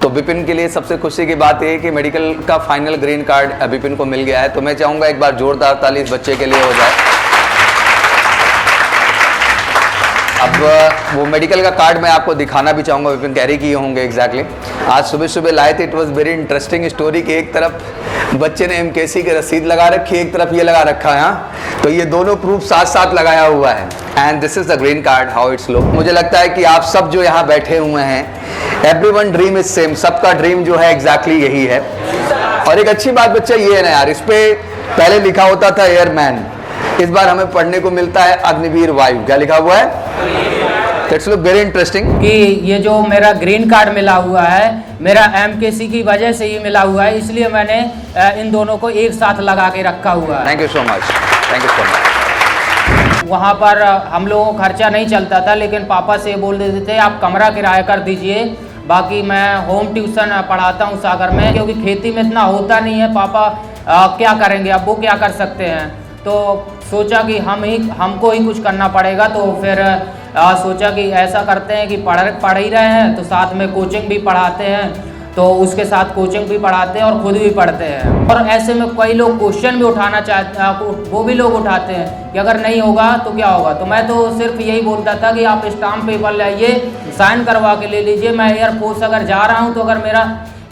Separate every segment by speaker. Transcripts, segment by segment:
Speaker 1: तो विपिन के लिए सबसे खुशी की बात यह है कि मेडिकल का फाइनल ग्रीन कार्ड विपिन को मिल गया है। तो मैं चाहूंगा एक बार जोरदार ताली इस बच्चे के लिए हो जाए। अब वो मेडिकल का कार्ड मैं आपको दिखाना भी चाहूँगा, विपिन कैरी किए होंगे एग्जैक्टली। आज सुबह सुबह लाए थे। It was very interesting story कि एक तरफ बच्चे ने एमकेसी की रसीद लगा रखी है, एक तरफ ये लगा रखा है। हाँ, तो ये दोनों प्रूफ साथ साथ लगाया हुआ है। And this is the green card, how it's look. मुझे लगता है कि आप सब जो यहाँ बैठे हुए हैं, एवरीवन ड्रीम इज सेम, सबका ड्रीम जो है एग्जैक्टली यही है। और एक अच्छी बात बच्चा ये है ना यार, इस पे पहले लिखा होता था एयरमैन, इस बार हमें पढ़ने को मिलता है अग्निवीर वायु। क्या लिखा हुआ है? It's look very interesting
Speaker 2: कि ये जो मेरा ग्रीन कार्ड मिला हुआ है, मेरा एमकेसी की वजह से ही मिला हुआ है, इसलिए मैंने इन दोनों को एक साथ लगा के रखा हुआ है।
Speaker 1: Thank you so much, thank you so much.
Speaker 2: वहाँ पर हम लोगों को खर्चा नहीं चलता था, लेकिन पापा से बोल देते थे आप कमरा किराया कर दीजिए, बाकी मैं होम ट्यूशन पढ़ाता हूँ सागर में, क्योंकि खेती में इतना होता नहीं है। पापा क्या करेंगे, अब वो क्या कर सकते हैं। तो सोचा कि हमको ही कुछ करना पड़ेगा। तो फिर सोचा कि ऐसा करते हैं कि पढ़ ही रहे हैं तो साथ में कोचिंग भी पढ़ाते हैं, तो उसके साथ कोचिंग भी पढ़ाते हैं और खुद भी पढ़ते हैं। और ऐसे में कई लोग क्वेश्चन भी उठाना चाहते हैं, वो भी लोग उठाते हैं कि अगर नहीं होगा तो क्या होगा। तो मैं तो सिर्फ यही बोलता था कि आप स्टाम्प पेपर लाइए, साइन करवा के ले लीजिए। मैं एयरफोर्स अगर जा रहा हूँ तो अगर मेरा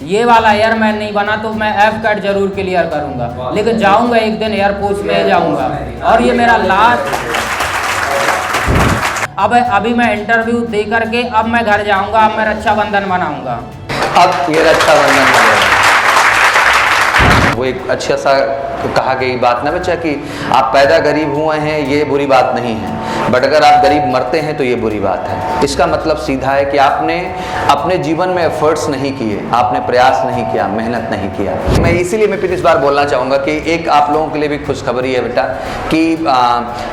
Speaker 2: ये वाला एयरमैन नहीं बना तो मैं एफ कैट जरूर क्लियर करूंगा, लेकिन जाऊंगा एक दिन एयरफोर्स में जाऊंगा। और ये मेरा लास्ट, अब अभी मैं इंटरव्यू दे करके अब मैं घर जाऊंगा, अब मैं रक्षाबंधन मनाऊंगा।
Speaker 1: अब ये रक्षाबंधन मनाएगा। वो एक अच्छा सा कहा गई बात ना बच्चा कि आप पैदा गरीब हुए हैं ये बुरी बात नहीं है, बट अगर आप गरीब मरते हैं तो ये बुरी बात है। इसका मतलब सीधा है कि आपने अपने जीवन में एफर्ट्स नहीं किए, आपने प्रयास नहीं किया, मेहनत नहीं किया। मैं इसीलिए मैं फिर इस बार बोलना चाहूँगा कि एक आप लोगों के लिए भी खुशखबरी है बेटा कि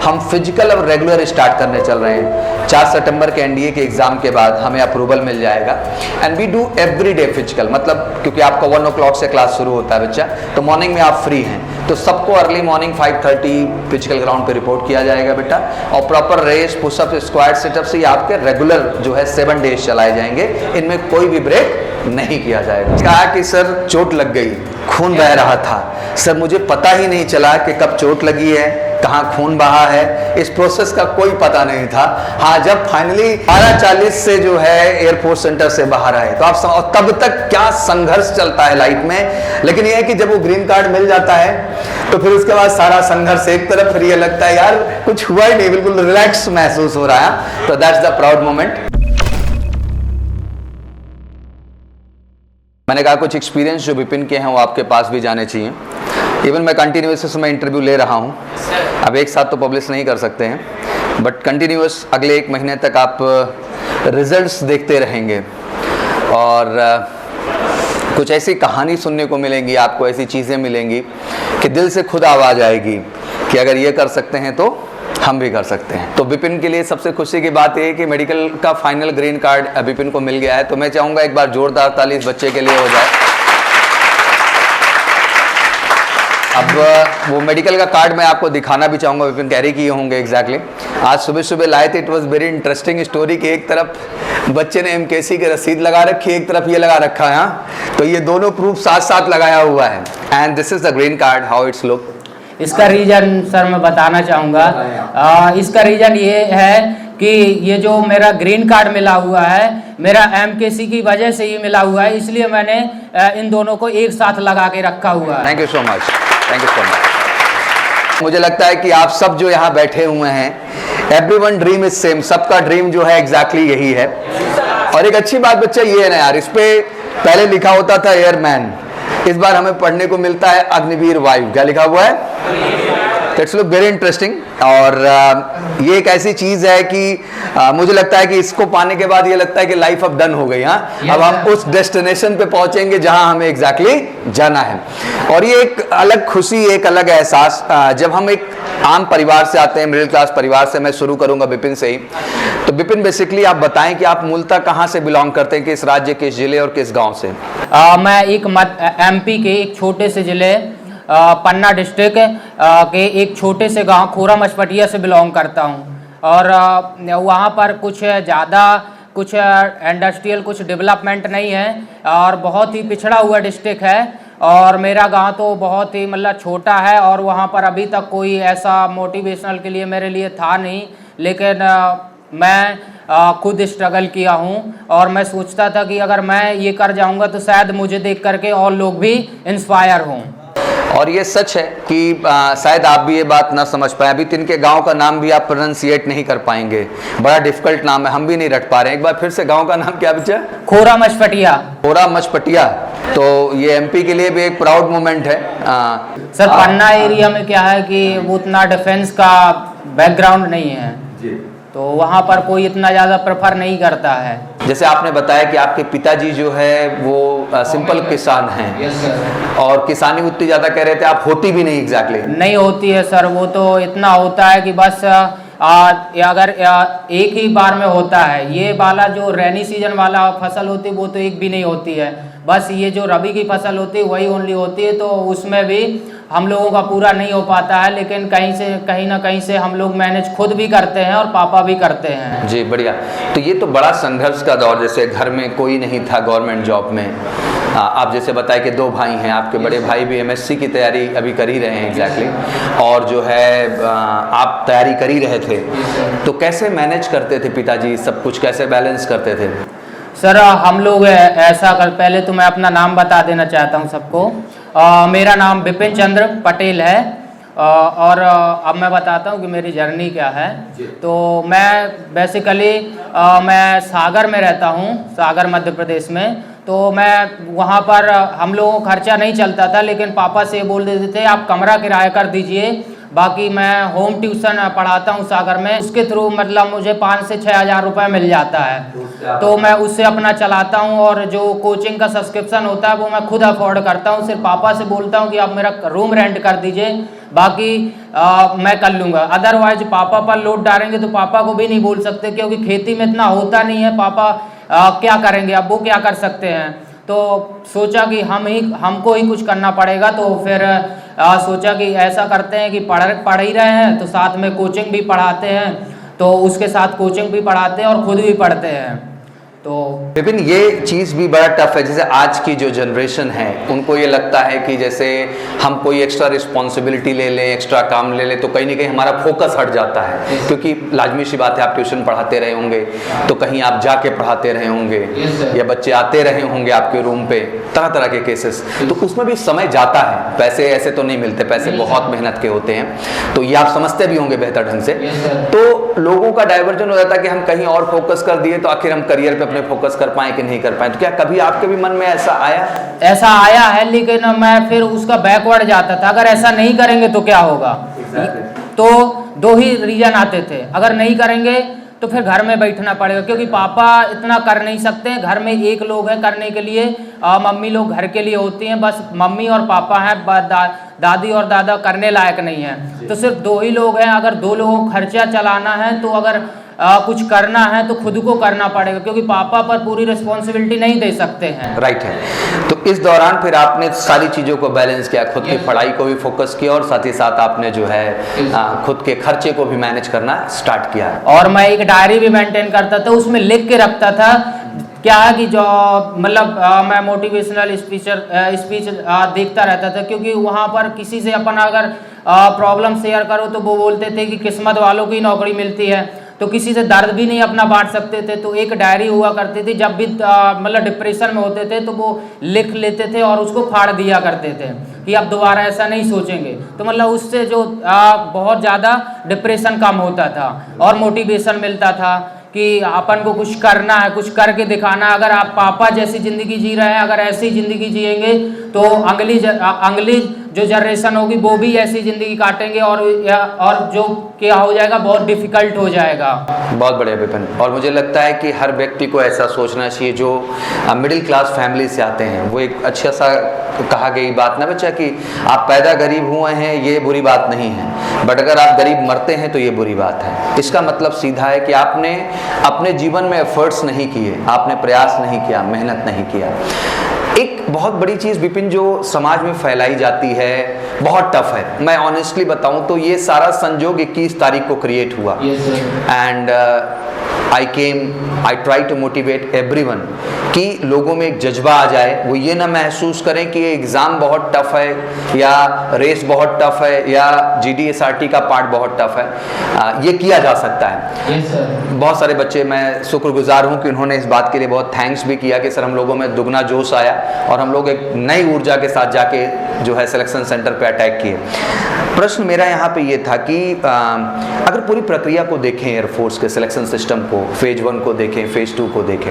Speaker 1: हम फिजिकल और रेगुलर स्टार्ट करने चल रहे हैं। 4 सितंबर के एनडीए के एग्जाम के बाद हमें अप्रूवल मिल जाएगा and we do every day physical. मतलब क्योंकि आपका 1 o'clock से क्लास शुरू होता है बच्चा, तो मॉर्निंग में आप फ्री हैं तो सबको अर्ली मॉर्निंग 5:30 फिजिकल ग्राउंड पे रिपोर्ट किया जाएगा बेटा। और proper race, pushup, squat, situp से आपके रेगुलर जो है 7 डेज चलाए जाएंगे, इनमें कोई भी ब्रेक नहीं किया जाएगा। कहा कि सर चोट लग गई, खून बह रहा था, सर मुझे पता ही नहीं चला कि कब चोट लगी है, कहाँ खून बहा है, इस प्रोसेस का कोई पता नहीं था। हाँ, जब फाइनली 12:40 से जो है एयरफोर्स सेंटर से बाहर आए तो आप तब तक क्या संघर्ष चलता है लाइफ में। लेकिन यह है कि जब वो ग्रीन कार्ड मिल जाता है तो फिर उसके बाद सारा संघर्ष एक तरफ, फिर ये लगता है यार कुछ हुआ ही नहीं, बिल्कुल रिलैक्स महसूस हो रहा है। तो दैट्स द प्राउड मोमेंट। मैंने कहा कुछ एक्सपीरियंस जो विपिन के हैं वो आपके पास भी जाने चाहिए। इवन मैं कंटिन्यूस मैं इंटरव्यू ले रहा हूँ, अब एक साथ तो पब्लिश नहीं कर सकते हैं, बट कंटिन्यूस अगले 1 महीने तक आप रिजल्ट्स देखते रहेंगे और कुछ ऐसी कहानी सुनने को मिलेंगी, आपको ऐसी चीज़ें मिलेंगी कि दिल से खुद आवाज़ आएगी कि अगर ये कर सकते हैं तो हम भी कर सकते हैं। तो विपिन के लिए सबसे खुशी की बात यह है कि मेडिकल का फाइनल ग्रीन कार्ड विपिन को मिल गया है। तो मैं चाहूँगा एक बार जोरदार ताली इस बच्चे के लिए हो जाए। अब वो मेडिकल का कार्ड मैं आपको दिखाना भी चाहूँगा, विपिन कैरी किए होंगे एग्जैक्टली। आज सुबह सुबह लाए थे। It was very interesting story कि एक तरफ बच्चे ने एमकेसी की रसीद लगा रखी है, एक तरफ ये लगा रखा है। हाँ, तो ये दोनों प्रूफ साथ साथ लगाया हुआ है। And this is the green card, how it's look.
Speaker 2: इसका रीज़न सर मैं बताना चाहूँगा। इसका रीज़न ये है कि ये जो मेरा ग्रीन कार्ड मिला हुआ है, मेरा एमकेसी की वजह से ही मिला हुआ है, इसलिए मैंने इन दोनों को एक साथ लगा के रखा हुआ है।
Speaker 1: Thank you so much, thank you so much. मुझे लगता है कि आप सब जो यहाँ बैठे हुए हैं, एवरीवन ड्रीम इज सेम, सबका ड्रीम जो है एग्जैक्टली यही है। और एक अच्छी बात बच्चा ये है ना यार, इस पे पहले लिखा होता था एयरमैन, इस बार हमें पढ़ने को मिलता है अग्निवीर वायु। क्या लिखा हुआ है? It's look very interesting. और ये एक ऐसी चीज है कि मुझे लगता है कि इसको पाने के बाद ये लगता है कि लाइफ अब डन हो गई। हाँ, अब हम उस डेस्टिनेशन पे पहुंचेंगे जहां हमें एग्जैक्टली जाना है। और ये एक अलग खुशी, एक अलग एहसास जब हम एक आम परिवार से आते हैं, मिडिल क्लास परिवार से। मैं शुरू करूंगा विपिन से ही। तो विपिन, बेसिकली आप बताएं कि आप मूलतः कहाँ से बिलोंग करते हैं, किस राज्य, किस जिले और किस गाँव से?
Speaker 2: मैं एक एमपी के एक छोटे से जिले पन्ना डिस्ट्रिक्ट के एक छोटे से गांव खोरा मछपटिया से बिलोंग करता हूं। और वहां पर कुछ ज़्यादा कुछ इंडस्ट्रियल कुछ डेवलपमेंट नहीं है और बहुत ही पिछड़ा हुआ डिस्ट्रिक्ट है। और मेरा गांव तो बहुत ही मतलब छोटा है और वहाँ पर अभी तक कोई ऐसा मोटिवेशनल के लिए मेरे लिए था नहीं, लेकिन मैं खुद स्ट्रगल किया हूँ और मैं सोचता था कि अगर मैं ये कर जाऊँगा तो शायद मुझे देख करके और लोग भी इंस्पायर हों।
Speaker 1: और ये सच है कि शायद आप भी ये बात ना समझ पाए, अभी तिनके गांव का नाम भी आप प्रोनाउंसिएट नहीं कर पाएंगे, बड़ा डिफिकल्ट नाम है, हम भी नहीं रट पा रहे हैं। एक बार फिर से गांव का नाम क्या बचा?
Speaker 2: खोरा मचपटिया।
Speaker 1: खोरा मचपटिया। तो ये एमपी के लिए भी एक प्राउड मोमेंट है।
Speaker 2: सर पन्ना एरिया में क्या है कि वो उतना डिफेंस का बैकग्राउंड नहीं है
Speaker 1: जी,
Speaker 2: तो वहाँ पर कोई इतना ज़्यादा प्रेफर नहीं करता है।
Speaker 1: जैसे आपने बताया कि आपके पिताजी जो है वो सिंपल किसान हैं और किसानी उतनी ज़्यादा कह रहे थे, आप होती भी नहीं एग्जैक्टली
Speaker 2: नहीं होती है सर, वो तो इतना होता है कि बस अगर एक ही बार में होता है। ये वाला जो रेनी सीजन वाला फसल होती है वो तो एक भी नहीं होती है, बस ये जो रबी की फसल होती है वही ओनली होती है। तो उसमें भी हम लोगों का पूरा नहीं हो पाता है, लेकिन कहीं ना कहीं से हम लोग मैनेज खुद भी करते हैं और पापा भी करते हैं। जी
Speaker 1: बढ़िया। तो ये तो बड़ा संघर्ष का दौर, जैसे घर में कोई नहीं था गवर्नमेंट जॉब में, आप जैसे बताए कि 2 भाई हैं, आपके बड़े भाई भी एमएससी की तैयारी अभी कर ही रहे हैं एग्जैक्टली, और जो है आप तैयारी कर ही रहे थे, तो कैसे मैनेज करते थे पिताजी, सब कुछ कैसे बैलेंस करते थे?
Speaker 2: सर हम लोग ऐसा कर, पहले तो मैं अपना नाम बता देना चाहता हूँ सबको। मेरा नाम विपिन चंद्र पटेल है और अब मैं बताता हूँ कि मेरी जर्नी क्या है। तो मैं बेसिकली मैं सागर में रहता हूँ, सागर मध्य प्रदेश में। तो मैं वहाँ पर हम लोगों को खर्चा नहीं चलता था, लेकिन पापा से बोल देते थे आप कमरा किराया कर दीजिए, बाकी मैं होम ट्यूशन पढ़ाता हूँ सागर में, उसके थ्रू मतलब मुझे 5 से 6 हज़ार रुपये मिल जाता है। तो मैं उससे अपना चलाता हूँ और जो कोचिंग का सब्सक्रिप्शन होता है वो मैं खुद अफोर्ड करता हूँ। सिर्फ पापा से बोलता हूँ कि आप मेरा रूम रेंट कर दीजिए, बाकी मैं कर लूँगा। अदरवाइज पापा पर लोड डालेंगे तो पापा को भी नहीं बोल सकते, क्योंकि खेती में इतना होता नहीं है। पापा क्या करेंगे, अब वो क्या कर सकते हैं। तो सोचा कि हमको ही कुछ करना पड़ेगा। तो फिर सोचा कि ऐसा करते हैं कि पढ़ ही रहे हैं तो साथ में कोचिंग भी पढ़ाते हैं, तो उसके साथ कोचिंग भी पढ़ाते हैं और खुद भी पढ़ते हैं। तो
Speaker 1: विपिन ये चीज़ भी बड़ा टफ है, जैसे आज की जो जनरेशन है उनको ये लगता है कि जैसे हम कोई एक्स्ट्रा रिस्पॉन्सिबिलिटी ले लें, एक्स्ट्रा काम ले लें तो कहीं ना कहीं हमारा फोकस हट जाता है, क्योंकि लाजमी सी बात है आप ट्यूशन पढ़ाते रहे होंगे तो कहीं आप जाके पढ़ाते रहे होंगे या बच्चे आते रहे होंगे आपके रूम पे, तरह तरह के केसेस, तो उसमें भी समय जाता है। पैसे ऐसे तो नहीं मिलते, पैसे बहुत मेहनत के होते हैं, तो ये आप समझते भी होंगे बेहतर ढंग से। तो लोगों का डाइवर्जन हो जाता है कि हम कहीं और फोकस कर दिए तो आखिर हम करियर पे अपने फोकस कर पाए कि नहीं कर पाए। तो क्या कभी आपके भी मन में ऐसा आया?
Speaker 2: ऐसा आया है, लेकिन मैं फिर उसका बैकवर्ड जाता था। अगर ऐसा नहीं करेंगे तो क्या होगा? तो 2 ही रीजन आते थे, अगर नहीं करेंगे तो फिर घर में बैठना पड़ेगा, क्योंकि पापा इतना कर नहीं सकते हैं, घर में एक लोग हैं करने के लिए, मम्मी लोग घर के लिए होती हैं, बस मम्मी और पापा हैं, दादी और दादा करने लायक नहीं है। तो सिर्फ 2 ही लोग हैं। अगर 2 लोगों को खर्चा चलाना है तो अगर कुछ करना है तो खुद को करना पड़ेगा, क्योंकि पापा पर पूरी रिस्पॉन्सिबिलिटी नहीं दे सकते हैं।
Speaker 1: राइट है। तो इस दौरान फिर आपने सारी चीज़ों को बैलेंस किया, खुद की पढ़ाई को भी फोकस किया और साथ ही साथ आपने जो है खुद के खर्चे को भी मैनेज करना स्टार्ट किया।
Speaker 2: और मैं एक डायरी भी मेंटेन करता था, उसमें लिख के रखता था क्या है कि जो मतलब मैं मोटिवेशनल स्पीच देखता रहता था, क्योंकि वहाँ पर किसी से अपन अगर प्रॉब्लम शेयर करो तो वो बोलते थे कि किस्मत वालों की नौकरी मिलती है, तो किसी से दर्द भी नहीं अपना बांट सकते थे। तो एक डायरी हुआ करती थी, जब भी मतलब डिप्रेशन में होते थे तो वो लिख लेते थे और उसको फाड़ दिया करते थे कि अब दोबारा ऐसा नहीं सोचेंगे। तो मतलब उससे जो बहुत ज़्यादा डिप्रेशन कम होता था और मोटिवेशन मिलता था कि अपन को कुछ करना है, कुछ करके दिखाना। अगर आप पापा जैसी ज़िंदगी जी रहे हैं, अगर ऐसी ज़िंदगी जिएंगे तो अगली जो जनरेशन होगी वो भी ऐसी ज़िंदगी काटेंगे और जो क्या हो जाएगा, बहुत डिफ़िकल्ट हो जाएगा।
Speaker 1: बहुत बढ़िया विपिन। और मुझे लगता है कि हर व्यक्ति को ऐसा सोचना चाहिए जो मिडिल क्लास फैमिली से आते हैं। वो एक अच्छा सा कहा गई बात ना बच्चा कि आप पैदा गरीब हुए हैं ये बुरी बात नहीं है, बट अगर आप गरीब मरते हैं तो ये बुरी बात है। इसका मतलब सीधा है कि आपने अपने जीवन में एफर्ट्स नहीं किए, आपने प्रयास नहीं किया, मेहनत नहीं किया। एक बहुत बड़ी चीज़ विपिन जो समाज में फैलाई जाती है, बहुत टफ है। मैं ऑनेस्टली बताऊं तो ये सारा संजोग 21 तारीख को क्रिएट हुआ and I try to motivate everyone कि लोगों में एक जज्बा आ जाए, वो ये ना महसूस करें कि ये एग्ज़ाम बहुत टफ है या रेस बहुत टफ है या GD/SRT का पार्ट बहुत टफ है। ये किया जा सकता है।
Speaker 2: Yes sir.
Speaker 1: बहुत सारे बच्चे, मैं शुक्रगुजार हूँ कि उन्होंने इस बात के लिए बहुत थैंक्स भी किया कि सर हम लोगों में दुगना जोश आया और हम लोग एक नई ऊर्जा के साथ जाके जो है सिलेक्शन सेंटर पे अटैक किए। प्रश्न मेरा यहाँ पे ये था कि अगर पूरी प्रक्रिया को देखें, एयरफोर्स के सिलेक्शन सिस्टम को, फेज 1 को देखें, फेज 2 को देखें,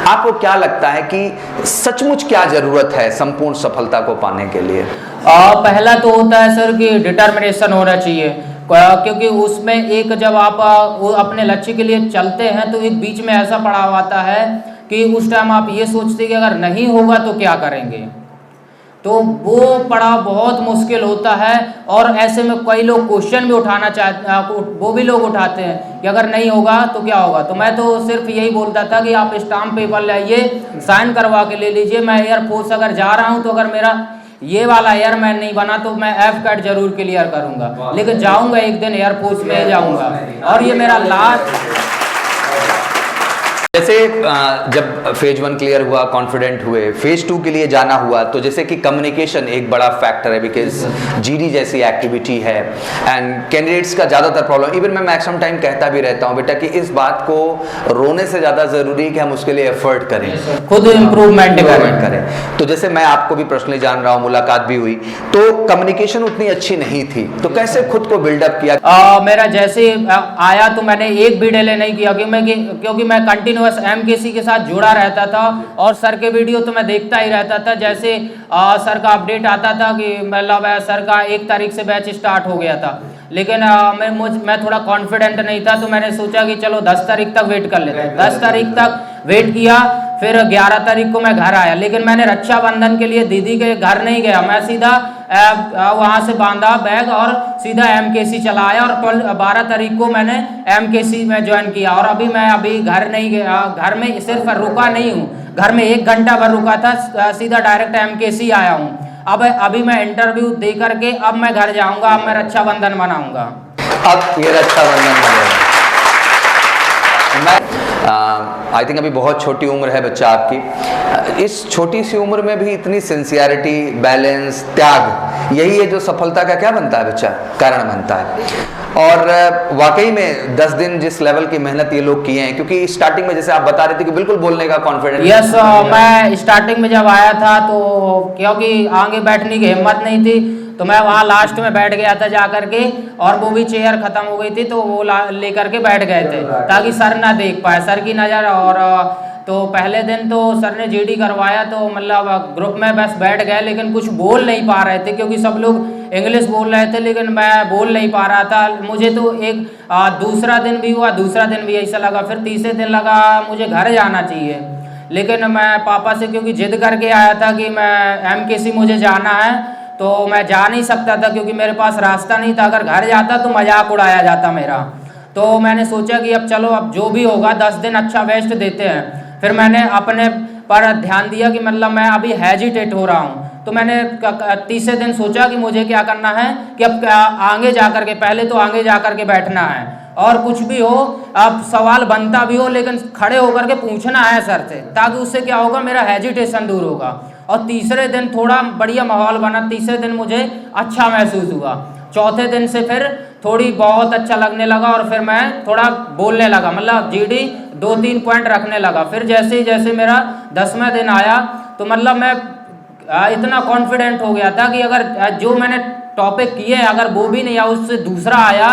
Speaker 1: आपको क्या लगता है कि सचमुच क्या जरूरत है संपूर्ण सफलता को पाने के लिए?
Speaker 2: पहला तो होता है सर कि डिटर्मिनेशन होना चाहिए, क्योंकि उसमें एक जब आप अपने लक्ष्य के लिए चलते हैं तो एक बीच में ऐसा पड़ाव आता है कि उस टाइम आप ये सोचते कि अगर नहीं होगा तो क्या करेंगे, तो वो पड़ाव बहुत मुश्किल होता है। और ऐसे में कई लोग क्वेश्चन भी उठाना चाहते, वो भी लोग उठाते हैं कि अगर नहीं होगा तो क्या होगा। तो मैं तो सिर्फ यही बोलता था कि आप स्टाम्प पेपर लाइए, साइन करवा के ले लीजिए। मैं एयरफोर्स अगर जा रहा हूँ तो अगर मेरा ये वाला एयरमैन नहीं बना तो मैं F-कैट जरूर क्लियर करूंगा, लेकिन जाऊंगा एक दिन एयरफोर्स में जाऊंगा। और ये मेरा लास्ट,
Speaker 1: जैसे जब फेज 1 क्लियर हुआ, कॉन्फिडेंट हुए, फेज 2 के लिए जाना हुआ, तो जैसे कि कम्युनिकेशन एक बड़ा फैक्टर है, बिकॉज GD जैसी एक्टिविटी है एंड कैंडिडेट्स का ज़्यादातर प्रॉब्लम, इवन मैं मैक्सिमम टाइम कहता भी रहता हूँ बेटा कि इस बात को रोने से ज़्यादा ज़रूरी है कि हम उसके लिए एफर्ट करें,
Speaker 2: खुद इम्प्रूवमेंट
Speaker 1: करें। तो जैसे मैं आपको भी पर्सनली जान रहा हूँ, मुलाकात भी हुई, तो कम्युनिकेशन उतनी अच्छी नहीं थी, तो कैसे खुद को बिल्डअप किया?
Speaker 2: मेरा जैसे आया तो मैंने एक भी डिले नहीं किया, क्योंकि मैं कंटिन्यूअस MKC के साथ जुड़ा रहता था और सर के वीडियो तो मैं देखता ही रहता था। जैसे सर का अपडेट आता था कि मतलब सर का 1 तारीख से बैच स्टार्ट हो गया था, लेकिन मैं थोड़ा कॉन्फिडेंट नहीं था, तो मैंने सोचा कि चलो 10 तारीख तक वेट कर लेते हैं। 10 तारीख तक वेट किया, फिर 11 तारीख को मैं घर आया, लेकिन मैंने रक्षाबंधन के लिए दीदी के घर नहीं गया, मैं सीधा वहाँ से बांधा बैग और सीधा MKC चला आया और 12 तारीख को मैंने MKC में ज्वाइन किया। और अभी घर नहीं गया, घर में सिर्फ रुका नहीं हूँ, घर में 1 घंटा भर रुका था, सीधा डायरेक्ट MKC आया हूँ। अभी मैं इंटरव्यू दे करके अब मैं घर जाऊंगा, अब मैं रक्षाबंधन मनाऊंगा।
Speaker 1: अब ये रक्षाबंधन मनाऊंगा। आई थिंक अभी बहुत छोटी उम्र है बच्चा आपकी, इस छोटी सी उम्र में भी इतनी सिंसियरिटी, बैलेंस, त्याग, यही है जो सफलता का क्या बनता है बच्चा, कारण बनता है। और वाकई में 10 दिन जिस लेवल की मेहनत ये लोग किए हैं, क्योंकि स्टार्टिंग में जैसे आप बता रहे थे कि बिल्कुल बोलने का कॉन्फिडेंस,
Speaker 2: यस, मैं स्टार्टिंग में जब आया था तो क्योंकि आगे बैठने की हिम्मत नहीं थी, तो मैं वहाँ लास्ट में बैठ गया था जा करके, और वो भी चेयर खत्म हो गई थी तो वो लेकर के बैठ गए थे ताकि सर ना देख पाए, सर की नज़र। और तो पहले दिन तो सर ने GD करवाया तो मतलब ग्रुप में बस बैठ गए, लेकिन कुछ बोल नहीं पा रहे थे क्योंकि सब लोग इंग्लिश बोल रहे थे, लेकिन मैं बोल नहीं पा रहा था। मुझे तो एक दूसरा दिन भी हुआ, दूसरा दिन भी ऐसा लगा, फिर तीसरे दिन लगा मुझे घर जाना चाहिए, लेकिन मैं पापा से क्योंकि जिद करके आया था कि मैं MKC मुझे जाना है, तो मैं जा नहीं सकता था क्योंकि मेरे पास रास्ता नहीं था। अगर घर जाता तो मजाक उड़ाया जाता मेरा। तो मैंने सोचा कि अब चलो, अब जो भी होगा 10 दिन अच्छा बेस्ट देते हैं। फिर मैंने अपने पर ध्यान दिया कि मतलब मैं अभी हेजिटेट हो रहा हूँ, तो मैंने तीसरे दिन सोचा कि मुझे क्या करना है कि अब आगे जा कर के, पहले तो आगे जा कर के बैठना है, और कुछ भी हो, अब सवाल बनता भी हो लेकिन खड़े होकर के पूछना है सर से, ताकि उससे क्या होगा, मेरा हेजिटेशन दूर होगा। और तीसरे दिन थोड़ा बढ़िया माहौल बना, तीसरे दिन मुझे अच्छा महसूस हुआ। चौथे दिन से फिर थोड़ी बहुत अच्छा लगने लगा और फिर मैं थोड़ा बोलने लगा, मतलब GD 2-3 पॉइंट रखने लगा। फिर जैसे मेरा 10वां दिन आया तो मतलब मैं इतना कॉन्फिडेंट हो गया था कि अगर जो मैंने टॉपिक किए अगर वो भी नहीं आया, उससे दूसरा आया,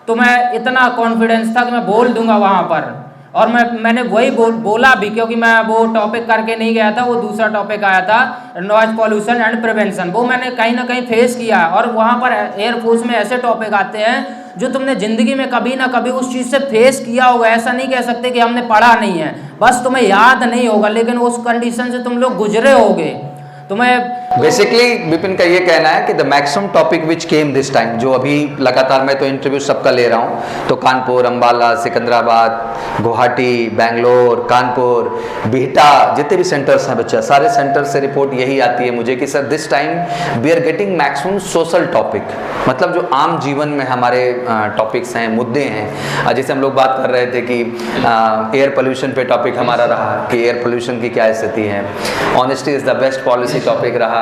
Speaker 2: तो मैं इतना कॉन्फिडेंस था कि मैं बोल दूंगा वहाँ पर। और मैंने वही बोला भी, क्योंकि मैं वो टॉपिक करके नहीं गया था, वो दूसरा टॉपिक आया था नॉइज पॉल्यूशन एंड प्रिवेंशन, वो मैंने कहीं ना कहीं फेस किया। और वहाँ पर एयरफोर्स में ऐसे टॉपिक आते हैं जो तुमने ज़िंदगी में कभी ना कभी उस चीज़ से फेस किया होगा। ऐसा नहीं कह सकते कि हमने पढ़ा नहीं है, बस तुम्हें याद नहीं होगा, लेकिन उस कंडीशन से तुम लोग गुजरे होगे। तो मैं
Speaker 1: बेसिकली विपिन का ये कहना है कि the maximum topic which came this time, जो अभी लगातार मैं तो इंटरव्यू सबका ले रहा हूँ, तो कानपुर, अंबाला, सिकंदराबाद, गुवाहाटी, बेंगलोर, कानपुर, बिहटा, जितने भी सेंटर्स हैं बच्चा, सारे सेंटर से रिपोर्ट यही आती है मुझे कि sir this time we are getting maximum social topic, मतलब जो आम जीवन में हमारे टॉपिक्स हैं, मुद्दे हैं। जैसे हम लोग बात कर रहे थे कि एयर पोल्यूशन पे टॉपिक हमारा रहा कि एयर पोल्यूशन की क्या स्थिति है, honesty is the best policy topic रहा,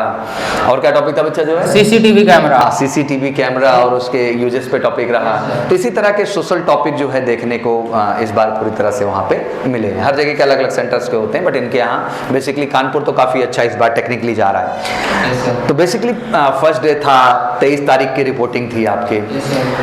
Speaker 1: और क्या टॉपिक था बच्चा जो है
Speaker 2: सीसीटीवी कैमरा,
Speaker 1: सीसीटीवी कैमरा और उसके यूजेस पे टॉपिक रहा। तो इसी तरह के सोशल टॉपिक जो है देखने को इस बार पूरी तरह से वहाँ पे मिले हैं। हर जगह के अलग अलग सेंटर्स के होते हैं, बट इनके यहाँ बेसिकली कानपुर तो काफ़ी अच्छा इस बार टेक्निकली जा रहा है। तो बेसिकली फर्स्ट डे था, 23 तारीख की रिपोर्टिंग थी आपकी।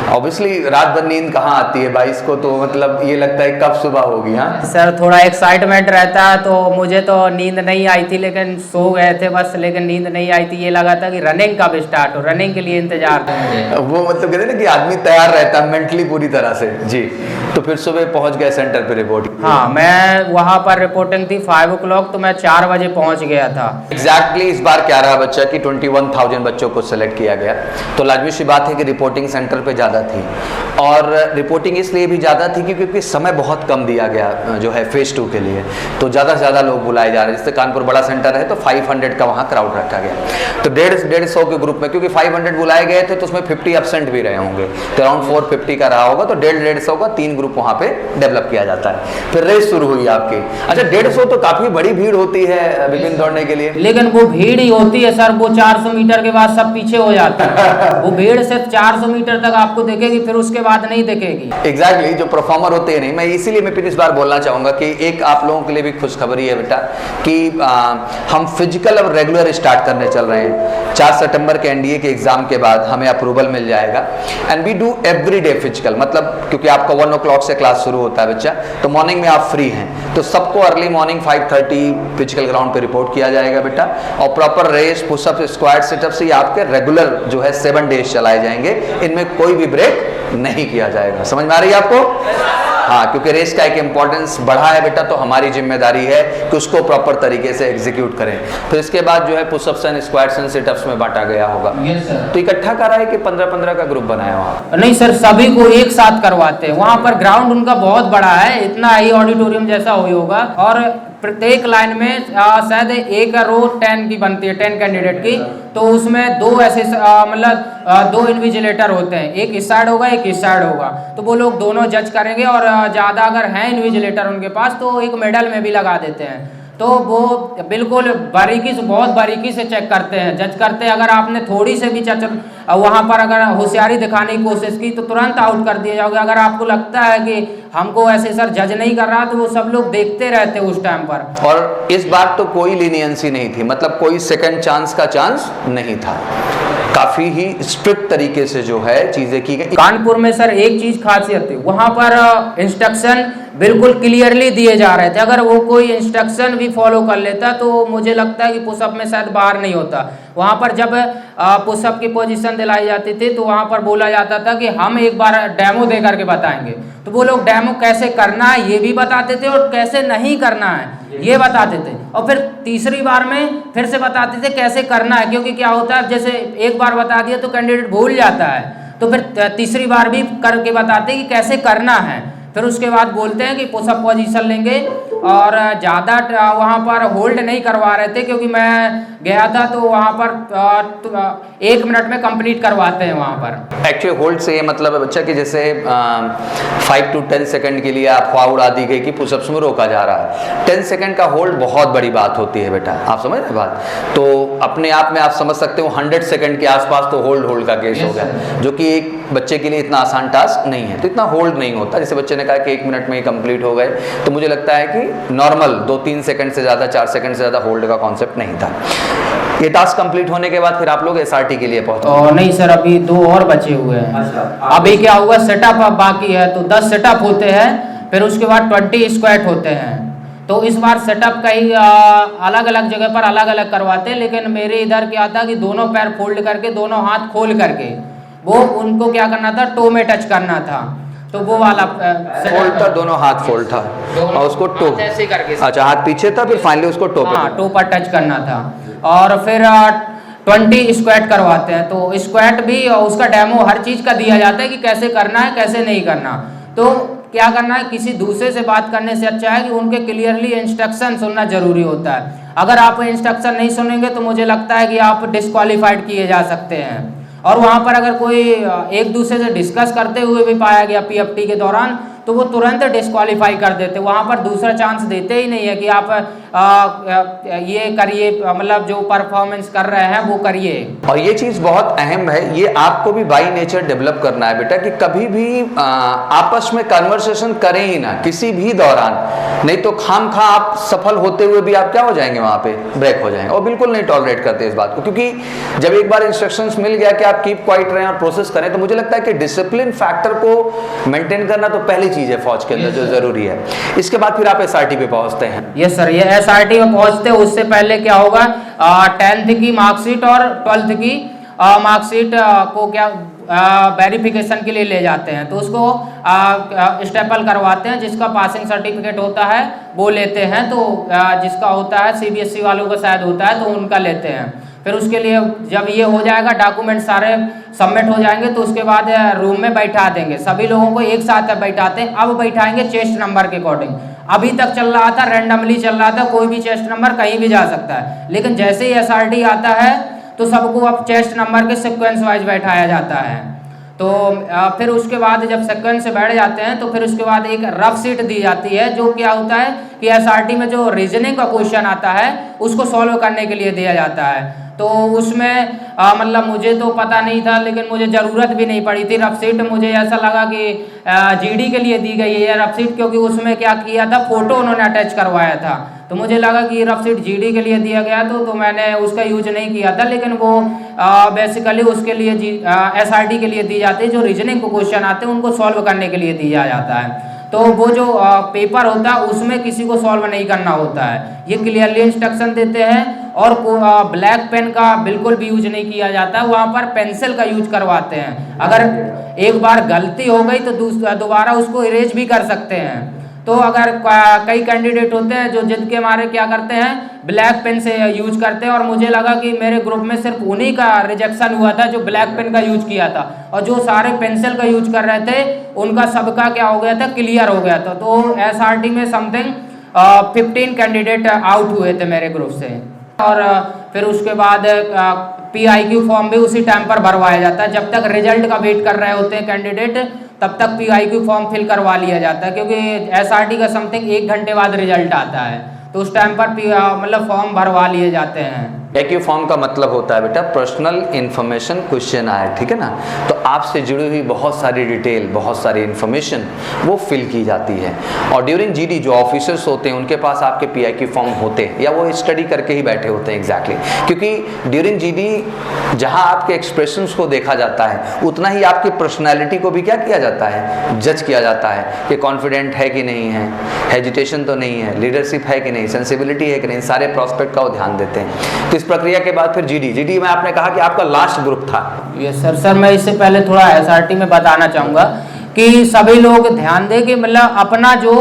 Speaker 1: ऑब्वियसली रात भर नींद कहाँ आती है 22 को, तो मतलब ये लगता है कब सुबह होगी। हाँ
Speaker 2: सर, थोड़ा एक्साइटमेंट रहता है, तो मुझे तो नींद नहीं आई थी, लेकिन सो गए थे बस, लेकिन नींद नहीं आई थी। ये लगा था कि रनिंग कब स्टार्ट हो, रनिंग के लिए इंतजार था मुझे।
Speaker 1: वो मतलब कहते हैं ना कि आदमी तैयार रहता है मेंटली पूरी तरह से जी। तो फिर सुबह पहुंच गए सेंटर पे रिपोर्ट।
Speaker 2: हाँ, मैं वहाँ पर रिपोर्टिंग थी 5 o'clock, तो मैं 4 बजे पहुँच गया था।
Speaker 1: एग्जैक्टली इस बार क्या रहा बच्चा कि 21,000 बच्चों को सिलेक्ट किया गया, तो लाजमी सी बात है कि रिपोर्टिंग सेंटर पे ज़्यादा थी, और रिपोर्टिंग इसलिए भी ज़्यादा थी क्योंकि समय बहुत कम दिया गया जो है फेज 2 के लिए, तो ज़्यादा से ज़्यादा लोग बुलाए जा रहे हैं। जैसे कानपुर बड़ा सेंटर है तो 500 का वहाँ क्राउड रखा गया, तो 150 के ग्रुप में, क्योंकि 500 बुलाए गए थे तो उसमें 50 एब्सेंट भी रहे होंगे, तो अराउंड 450 का रहा होगा, तो 150 का 3 ग्रुप वहाँ पे डेवलप किया जाता है। फिर रेस शुरू हुई आपकी। अच्छा, 150 तो काफ़ी बड़ी भीड़ होती है विपिन दौड़ने के लिए,
Speaker 2: लेकिन वो भीड़ ही होती है सर, वो 400 मीटर के बाद सब पीछे हो जाता है। वो भीड़ सिर्फ 400 मीटर तक आपको देखेगी, फिर उसके बाद नहीं देखेगी।
Speaker 1: एग्जैक्टली जो परफॉर्मर होते हैं नहीं। मैं इसीलिए मैं फिर इस बार बोलना चाहूंगा कि एक आप लोगों के लिए भी खुशखबरी है बेटा कि हम फिजिकल अब रेगुलर स्टार्ट करने चल रहे हैं। 4 सितंबर के एनडीए के एग्जाम के बाद हमें अप्रूवल मिल जाएगा, and we do everyday physical, मतलब क्योंकि आपका 1 o'clock से क्लास शुरू होता है बच्चा, तो मॉर्निंग में आप फ्री हैं, तो सबको अर्ली मॉर्निंग 5:30 फिजिकल ग्राउंड पे रिपोर्ट किया जाएगा बेटा, और proper race, pushup, squat, situp से आपके रेगुलर जो है 7 डेज चलाए जाएंगे, इनमें कोई भी ब्रेक नहीं किया जाएगा। समझ में आ रही है आपको? हाँ, क्योंकि रेस का एक इंपॉर्टेंस बढ़ा है बेटा, तो हमारी जिम्मेदारी है कि उसको प्रॉपर तरीके से एग्जीक्यूट करें। फिर इसके बाद जो है pushups and squats and sit-ups में बांटा गया होगा। तो इकट्ठा करा है कि 15-15 का ग्रुप बनाया वहाँ?
Speaker 2: नहीं सर, सभी को एक साथ करवाते हैं। वहाँ पर ग्राउंड उनका बहुत बड़ा है, इतना ही ऑडिटोरियम जैसा हुई होगा, और प्रत्येक लाइन में शायद एक रो 10 की बनती है, 10 कैंडिडेट की, तो उसमें 2 ऐसे मतलब 2 इन्विजिलेटर होते हैं, एक इस साइड होगा, एक इस साइड होगा, तो वो लोग दोनों जज करेंगे, और ज़्यादा अगर हैं इन्विजिलेटर उनके पास तो एक मेडल में भी लगा देते हैं। तो वो बिल्कुल बारीकी से, बहुत बारीकी से चेक करते हैं, जज करते हैं। अगर आपने थोड़ी से भी वहाँ पर अगर होशियारी दिखाने की कोशिश की तो तुरंत आउट कर दिया जाओगे। अगर आपको लगता है कि हमको ऐसे सर जज नहीं कर रहा, तो वो सब लोग देखते रहते उस टाइम पर।
Speaker 1: और इस बार तो कोई लीनियंसी नहीं थी, मतलब कोई सेकंड चांस का चांस नहीं था, काफी ही स्ट्रिक्ट तरीके से जो है चीजें की गई।
Speaker 2: कानपुर में सर एक चीज खासियत थी, वहाँ पर इंस्ट्रक्शन बिल्कुल क्लियरली दिए जा रहे थे। अगर वो कोई इंस्ट्रक्शन भी फॉलो कर लेता तो मुझे लगता है कि पुशअप में शायद बाहर नहीं होता। वहाँ पर जब पुशअप की पोजीशन दिलाई जाती थी तो वहाँ पर बोला जाता था कि हम एक बार डेमो दे करके बताएंगे, तो वो लोग डेमो कैसे करना है ये भी बताते थे और कैसे नहीं करना है ये बताते थे, और फिर तीसरी बार में फिर से बताते थे कैसे करना है। क्योंकि क्या होता है, जैसे एक बार बता दिया तो कैंडिडेट भूल जाता है, तो फिर तीसरी बार भी करके बताते कि कैसे करना है। फिर उसके बाद बोलते हैं कि पुशअप पोजीशन लेंगे, और ज़्यादा वहाँ पर होल्ड नहीं करवा रहे थे, क्योंकि मैं गया था तो वहाँ पर 1 मिनट में कंप्लीट करवाते हैं वहाँ पर।
Speaker 1: एक्चुअली होल्ड से ये मतलब है बच्चा कि जैसे 5 to 10 सेकंड के लिए अफवाह उड़ा दी गई कि पुशअप्स में रोका जा रहा है। 10 सेकंड का होल्ड बहुत बड़ी बात होती है बेटा, आप समझ रहे बात? तो अपने आप में आप समझ सकते हो 100 सेकंड के आसपास तो होल्ड का केस हो गया, जो कि एक बच्चे के लिए इतना आसान टास्क नहीं है, तो इतना होल्ड नहीं होता। जैसे बच्चे ने कहा कि 1 मिनट में ही कंप्लीट हो गए, तो मुझे लगता है कि नॉर्मल 2-3 सेकंड से ज़्यादा, 4 सेकंड से ज़्यादा होल्ड का कॉन्सेप्ट नहीं था। ये टास्क कंप्लीट होने के बाद फिर आप लोग एसआरटी के लिए पहुंचे?
Speaker 2: नहीं सर, अभी 2 और बचे हुए हैं। अच्छा, अभी क्या हुआ, सेटअप अब बाकी है, तो 10 सेटअप होते हैं, फिर उसके बाद 20 स्क्वाट होते हैं। तो इस बार सेटअप कई अलग अलग जगह पर अलग अलग करवाते हैं, लेकिन मेरे इधर क्या था कि दोनों पैर फोल्ड करके, दोनों हाथ खोल करके, वो उनको क्या करना था, टो में टच करना था। तो वो वाला
Speaker 1: फोल्ड था, दोनों हाथ फोल्ड था और उसको टो,
Speaker 2: ऐसे करके,
Speaker 1: अच्छा हाथ पीछे था, फिर फाइनली उसको टो पे,
Speaker 2: हाँ टो पर टच करना था। और फिर 20 स्क्वाट करवाते हैं, तो स्क्वाट भी उसका डेमो हर चीज़ का दिया जाता है कि कैसे करना है कैसे नहीं करना। तो क्या करना है, किसी दूसरे से बात करने से अच्छा है कि उनके क्लियरली इंस्ट्रक्शन सुनना जरूरी होता है। अगर आप इंस्ट्रक्शन नहीं सुनेंगे तो मुझे लगता है कि आप डिस्क्वालीफाइड किए जा सकते हैं। और वहाँ पर अगर कोई एक दूसरे से डिस्कस करते हुए भी पाया गया पीएफटी के दौरान, तो वो तुरंत डिस्क्वालीफाई कर देते, वहाँ पर दूसरा चांस देते ही नहीं है कि आप ये करिए, मतलब जो परफॉर्मेंस कर रहे हैं वो करिए।
Speaker 1: और ये चीज़ बहुत अहम है, ये आपको भी बाई नेचर डेवलप करना है बेटा, कि कभी भी आपस में कन्वर्सेशन करें ही ना किसी भी दौरान, नहीं तो खाम खा आप सफल होते हुए भी आप क्या हो जाएंगे, वहाँ पे ब्रेक हो जाएंगे। और बिल्कुल नहीं टॉलरेट करते इस बात को, क्योंकि जब एक बार इंस्ट्रक्शंस मिल गया कि आप कीप क्वाइट रहें और प्रोसेस करें, तो मुझे लगता है कि डिसिप्लिन फैक्टर को मेंटेन करना तो पहली चीज़ है फौज के अंदर जो जरूरी है। इसके बाद फिर आप एसआरटी पे पहुंचते हैं।
Speaker 2: यस सर, ये एसआरटी में पहुंचते उससे पहले क्या होगा, 10th की मार्कशीट और 12th की मार्कशीट को क्या वेरिफिकेशन के लिए ले जाते हैं, तो उसको स्टेपल करवाते हैं। जिसका पासिंग सर्टिफिकेट होता है वो लेते हैं, तो जिसका होता है सीबीएसई वालों का शायद होता है तो उनका लेते हैं। फिर उसके लिए जब ये हो जाएगा, डॉक्यूमेंट सारे सबमिट हो जाएंगे, तो उसके बाद रूम में बैठा देंगे, सभी लोगों को एक साथ बैठाते हैं। अब बैठाएंगे चेस्ट नंबर के अकॉर्डिंग। अभी तक चल रहा था रैंडमली चल रहा था, कोई भी चेस्ट नंबर कहीं भी जा सकता है, लेकिन जैसे ही एसआरटी आता है तो सबको अब चेस्ट नंबर के सीक्वेंस वाइज बैठाया जाता है। तो फिर उसके बाद जब सेक्वेंस से बैठ जाते हैं तो फिर उसके बाद एक रफ सीट दी जाती है, जो क्या होता है कि एसआरटी में जो रीजनिंग का क्वेश्चन आता है उसको सॉल्व करने के लिए दिया जाता है। तो उसमें मतलब मुझे तो पता नहीं था, लेकिन मुझे ज़रूरत भी नहीं पड़ी थी रफ सीट। मुझे ऐसा लगा कि जीडी के लिए दी गई है रफ सीट, क्योंकि उसमें क्या किया था, फोटो उन्होंने अटैच करवाया था, तो मुझे लगा कि रफ सीट जीडी के लिए दिया गया तो मैंने उसका यूज नहीं किया था। लेकिन वो बेसिकली उसके लिए एसआरटी के लिए दी जाती है, जो रीजनिंग को क्वेश्चन आते हैं उनको सॉल्व करने के लिए दिया जाता है। तो वो जो पेपर होता है उसमें किसी को सॉल्व नहीं करना होता है, ये क्लियरली इंस्ट्रक्शन देते हैं। और ब्लैक पेन का बिल्कुल भी यूज नहीं किया जाता, वहाँ पर पेंसिल का यूज करवाते हैं। अगर एक बार गलती हो गई तो दोबारा उसको इरेज भी कर सकते हैं। तो अगर कई कैंडिडेट होते हैं जो जिद के मारे क्या करते हैं, ब्लैक पेन से यूज करते हैं, और मुझे लगा कि मेरे ग्रुप में सिर्फ उन्हीं का रिजेक्शन हुआ था जो ब्लैक पेन का यूज किया था, और जो सारे पेंसिल का यूज कर रहे थे उनका सबका क्या हो गया था, क्लियर हो गया था। तो एसआरटी में समथिंग 15 कैंडिडेट आउट हुए थे मेरे ग्रुप से। और फिर उसके बाद PIQ फॉर्म भी उसी टाइम पर भरवाया जाता है। जब तक रिजल्ट का वेट कर रहे होते हैं कैंडिडेट, तब तक PIQ फॉर्म फिल करवा लिया जाता है, क्योंकि एसआरटी का समथिंग 1 घंटे बाद रिजल्ट आता है, तो उस टाइम पर मतलब फॉर्म भरवा लिए जाते हैं।
Speaker 1: PIQ फॉर्म का मतलब होता है बेटा पर्सनल इन्फॉर्मेशन क्वेश्चन आया, ठीक है ना। तो आपसे जुड़ी हुई बहुत सारी डिटेल, बहुत सारी इन्फॉर्मेशन वो फिल की जाती है। और ड्यूरिंग जीडी जो ऑफिसर्स होते हैं उनके पास आपके PIQ फॉर्म होते हैं, या वो स्टडी करके ही बैठे होते हैं एग्जैक्टली, क्योंकि ड्यूरिंग जीडी जहां आपके एक्सप्रेशंस को देखा जाता है, उतना ही आपकी पर्सनैलिटी को भी क्या किया जाता है, जज किया जाता है कि कॉन्फिडेंट है कि नहीं है, हेजिटेशन तो नहीं है, लीडरशिप है कि नहीं, सेंसिबिलिटी है कि नहीं, सारे प्रॉस्पेक्ट का वो ध्यान देते हैं। तो इस प्रक्रिया के बाद फिर जीडी में आपने कहा कि आपका लास्ट ग्रुप था।
Speaker 2: यस सर, मैं इससे पहले थोड़ा एसआरटी में बताना चाहूँगा कि सभी लोग ध्यान दें कि मतलब अपना जो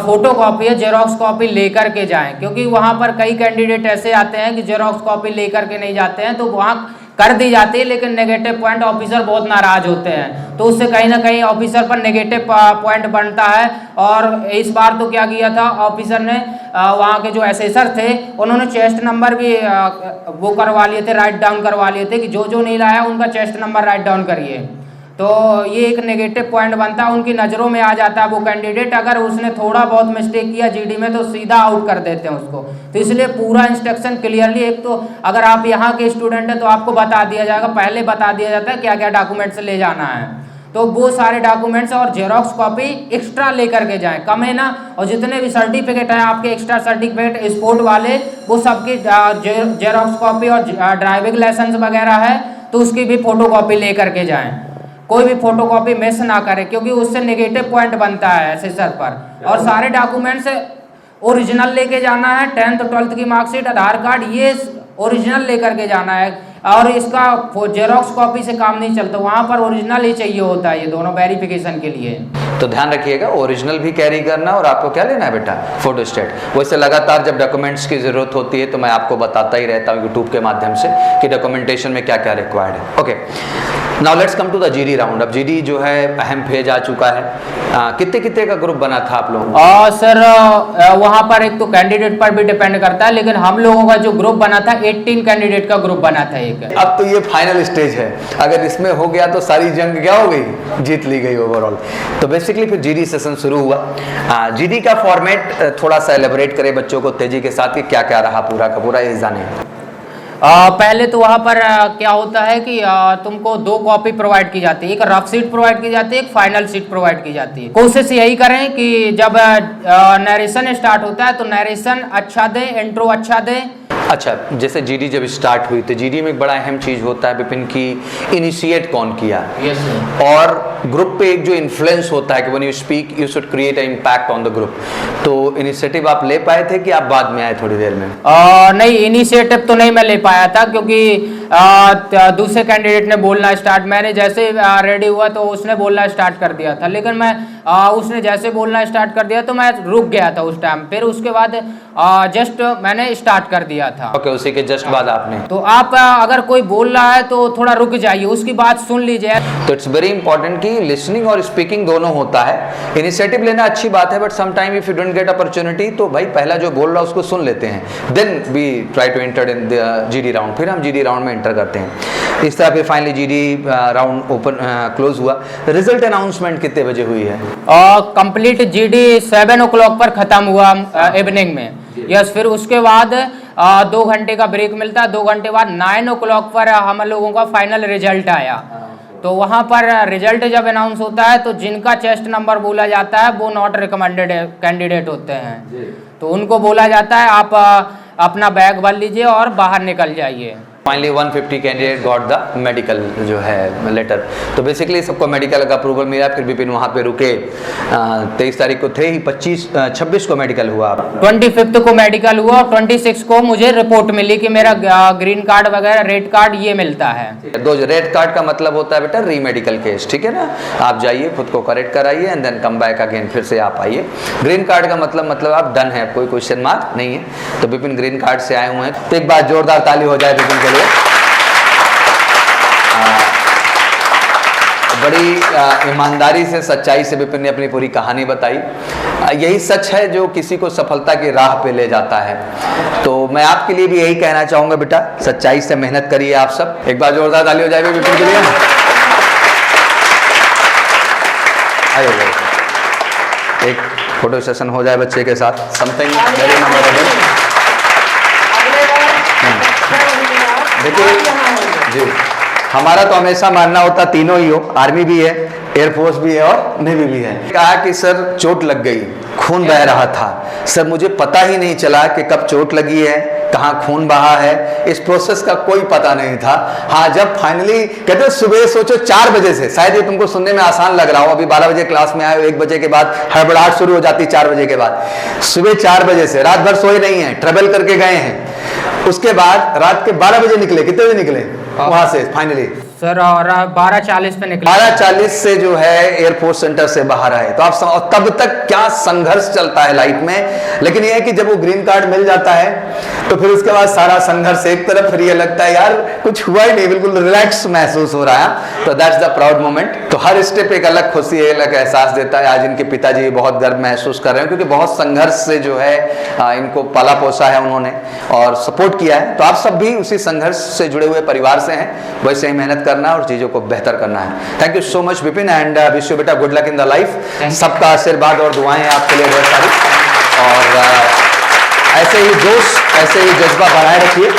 Speaker 2: फोटो कॉपी है जेरोक्स कॉपी लेकर के जाएं, क्योंकि वहाँ पर कई कैंडिडेट ऐसे आते हैं कि जेरोक्स कॉपी लेकर के नहीं जाते हैं, तो वहाँ कर दी जाती है, लेकिन नेगेटिव पॉइंट ऑफिसर बहुत नाराज होते हैं, तो उससे कहीं ना कहीं ऑफिसर पर नेगेटिव पॉइंट बनता है। और इस बार तो क्या किया था ऑफिसर ने, वहाँ के जो एसेसर थे उन्होंने चेस्ट नंबर भी वो करवा लिए थे, राइट डाउन करवा लिए थे कि जो जो नहीं लाया उनका चेस्ट नंबर राइट डाउन करिए। तो ये एक नेगेटिव पॉइंट बनता है, उनकी नज़रों में आ जाता है वो कैंडिडेट। अगर उसने थोड़ा बहुत मिस्टेक किया जीडी में तो सीधा आउट कर देते हैं उसको। तो इसलिए पूरा इंस्ट्रक्शन क्लियरली, एक तो अगर आप यहाँ के स्टूडेंट हैं तो आपको बता दिया जाएगा, पहले बता दिया जाता है क्या क्या डॉक्यूमेंट्स ले जाना है, तो वो सारे डॉक्यूमेंट्स और जेरोक्स कॉपी एक्स्ट्रा लेकर के जाएं, कम है ना। और जितने भी सर्टिफिकेट हैं आपके एक्स्ट्रा सर्टिफिकेट स्पोर्ट वाले, वो सबकी जेरोक्स कॉपी और ड्राइविंग लाइसेंस वगैरह है तो उसकी भी फोटो कॉपी लेकर के जाएं। कोई भी फोटोकॉपी मिस ना करे, क्योंकि उससे नेगेटिव पॉइंट बनता है एसेसर पर। और सारे डॉक्यूमेंट्स ओरिजिनल लेके जाना है, 10th 12th की मार्कशीट, आधार कार्ड, ये ओरिजिनल लेकर के जाना है। और इसका जेरोक्स कॉपी से काम नहीं चलता, वहाँ पर ओरिजिनल ही चाहिए होता है ये दोनों वेरिफिकेशन के लिए।
Speaker 1: तो ध्यान रखिएगा, ओरिजिनल भी कैरी करना और आपको क्या लेना है बेटा, फोटोस्टेट। वैसे लगातार जब डॉक्यूमेंट्स की ज़रूरत होती है तो मैं आपको बताता ही रहता हूँ यूट्यूब के माध्यम से कि डॉक्यूमेंटेशन में क्या क्या रिक्वायर्ड है। Okay, now let's come to the GD round. अब जीडी जो है अहम फेज आ चुका है। कितने कितने का ग्रुप बना था आप लोगों का?
Speaker 2: सर वहाँ पर एक तो कैंडिडेट पर भी डिपेंड करता है, लेकिन हम लोगों का जो ग्रुप बना था 18 कैंडिडेट का ग्रुप बना था एक।
Speaker 1: अब तो ये फाइनल स्टेज है, अगर इसमें हो गया तो सारी जंग क्या हो गई, जीत ली गई ओवरऑल। तो बेसिकली फिर जीडी सेशन शुरू हुआ। जीडी का फॉर्मेट थोड़ा सा एलेबोरेट करें बच्चों को तेजी के साथ कि क्या क्या रहा पूरा का पूरा, ये जाने।
Speaker 2: पहले तो वहाँ पर क्या होता है कि तुमको 2 कॉपी प्रोवाइड की जाती है, एक रफ सीट प्रोवाइड की जाती है, एक फाइनल सीट प्रोवाइड की जाती है। कोशिश यही करें कि जब नरेशन स्टार्ट होता है तो नरेशन अच्छा दे, इंट्रो अच्छा दे।
Speaker 1: अच्छा, जैसे जीडी जब स्टार्ट हुई तो जीडी में एक बड़ा अहम चीज होता है विपिन की इनिशिएट कौन किया।
Speaker 2: Yes sir.
Speaker 1: और ग्रुप पे एक जो इन्फ्लुएंस होता है कि when you speak you should create a impact on the group, तो इनिशिएटिव आप ले पाए थे कि आप बाद में आए थोड़ी देर में?
Speaker 2: नहीं, इनिशिएटिव तो नहीं मैं ले पाया था, क्योंकि दूसरे कैंडिडेट ने बोलना स्टार्ट, मैंने जैसे रेडी हुआ तो उसने बोलना स्टार्ट कर दिया था, लेकिन मैं उसने जैसे बोलना स्टार्ट कर दिया तो मैं रुक गया था उस टाइम, फिर उसके बाद जस्ट मैंने स्टार्ट कर दिया था।
Speaker 1: ओके, उसी के जस्ट बाद आपने।
Speaker 2: तो आप अगर कोई बोल रहा है तो थोड़ा रुक जाइए, उसकी बात सुन लीजिए।
Speaker 1: तो इट्स वेरी इंपॉर्टेंट कि लिसनिंग और स्पीकिंग दोनों होता है। इनिशिएटिव लेना अच्छी बात है, but some time if you don't get opportunity तो भाई पहला जो बोल रहा है उसको सुन लेते हैं, then we try to enter in the GD round, फिर हम जीडी राउंड में एंटर करते हैं। इस तरह फिर finally GD round open close हुआ। रिजल्ट अनाउंसमेंट कितने बजे हुई है?
Speaker 2: कंप्लीट जीडी 7 o'clock पर खत्म हुआ इवनिंग में। यस, फिर उसके बाद 2 घंटे का ब्रेक मिलता है, 2 घंटे बाद 9 o'clock पर हम लोगों का फाइनल रिजल्ट आया। तो वहाँ पर रिजल्ट जब अनाउंस होता है तो जिनका चेस्ट नंबर बोला जाता है वो नॉट रिकमेंडेड कैंडिडेट होते हैं, तो उनको बोला जाता है आप अपना बैग भर लीजिए और बाहर निकल जाइए।
Speaker 1: Finally 150 candidate got the medical जो है लेटर। तो बेसिकली सबको मेडिकल का अप्रूवल मिला। फिर विपिन वहाँ पे रुके। 23 तारीख को थे ही, 26 को मेडिकल हुआ।
Speaker 2: 25 को मेडिकल हुआ और 26 को मुझे रिपोर्ट मिली कि मेरा ग्रीन कार्ड वगैरह रेड कार्ड ये मिलता है।
Speaker 1: दो रेड कार्ड का मतलब होता है बेटा री मेडिकल केस, ठीक है ना। आप जाइए, खुद को करेक्ट कराइए and then come back again, फिर से आप आइए। ग्रीन कार्ड का मतलब आप डन है, कोई क्वेश्चन मार्क नहीं है। तो विपिन ग्रीन कार्ड से आए हुए हैं, तो एक बार जोरदार ताली हो जाए विपिन के लिए। बड़ी ईमानदारी से, सच्चाई से विपिन ने अपनी पूरी कहानी बताई। यही सच है जो किसी को सफलता की राह पे ले जाता है। तो मैं आपके लिए भी यही कहना चाहूंगा बेटा, सच्चाई से मेहनत करिए आप सब। एक बार जोरदार ताली हो जाएगी विपिन के लिए। एक फोटो सेशन हो जाए बच्चे के साथ, समथिंग वेरी मेमोरेबल। देखिए जी, हमारा तो हमेशा मानना होता तीनों ही हो, आर्मी भी है, एयरफोर्स भी है और नेवी भी है। कहा कि सर चोट लग गई, खून बह रहा था, सर मुझे पता ही नहीं चला कि कब चोट लगी है, कहाँ खून बहा है, इस प्रोसेस का कोई पता नहीं था। हाँ, जब फाइनली कहते सुबह सोचो 4 बजे से, शायद ये तुमको सुनने में आसान लग रहा हो, अभी 12 बजे क्लास में आए हो, 1 बजे के बाद हड़बड़ाहट शुरू हो जाती, 4 बजे के बाद। सुबह 4 बजे से रात भर सोए नहीं है, ट्रेवल करके गए हैं। उसके बाद रात के 12 बजे निकले। कितने बजे निकले वहां से फाइनली?
Speaker 2: सर 12:40 पे निकले।
Speaker 1: 12:40 से जो है एयरफोर्स सेंटर से बाहर आए। तो आप तब तक क्या संघर्ष चलता है लाइफ में। लेकिन यह है कि जब वो ग्रीन कार्ड मिल जाता है तो फिर उसके बाद सारा संघर्ष एक तरफ, फिर ये लगता है यार कुछ हुआ ही नहीं, बिल्कुल रिलैक्स महसूस हो रहा है। तो दैट्स द प्राउड मोमेंट। तो हर स्टेप एक अलग खुशी है, अलग एहसास देता है। आज इनके पिताजी बहुत गर्व महसूस कर रहे हैं, क्योंकि बहुत संघर्ष से जो है इनको पाला पोसा है उन्होंने और सपोर्ट किया है। तो आप सब भी उसी संघर्ष से जुड़े हुए परिवार से हैं, वैसे ही मेहनत करना और चीजों को बेहतर करना है। Thank you so much Vipin and wish you बेटा good luck in the life. सबका आशीर्वाद और दुआएं हैं आपके लिए ढेर सारी, और ऐसे ही जोश, ऐसे ही जज्बा बनाए रखिए।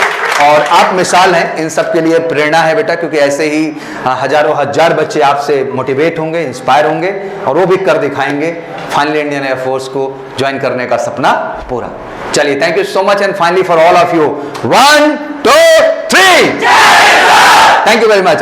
Speaker 1: और आप मिसाल हैं, इन सब के लिए प्रेरणा है बेटा, क्योंकि ऐसे ही हजारों हजार बच्चे आपसे मोटिवेट होंगे, इंस्पायर होंगे और वो भी कर दिखाएंगे फाइनली इंडियन एयरफोर्स को ज्वाइन करने का सपना पूरा। चलिए, thank you so much and finally for all of you 1 2 3 thank you very much.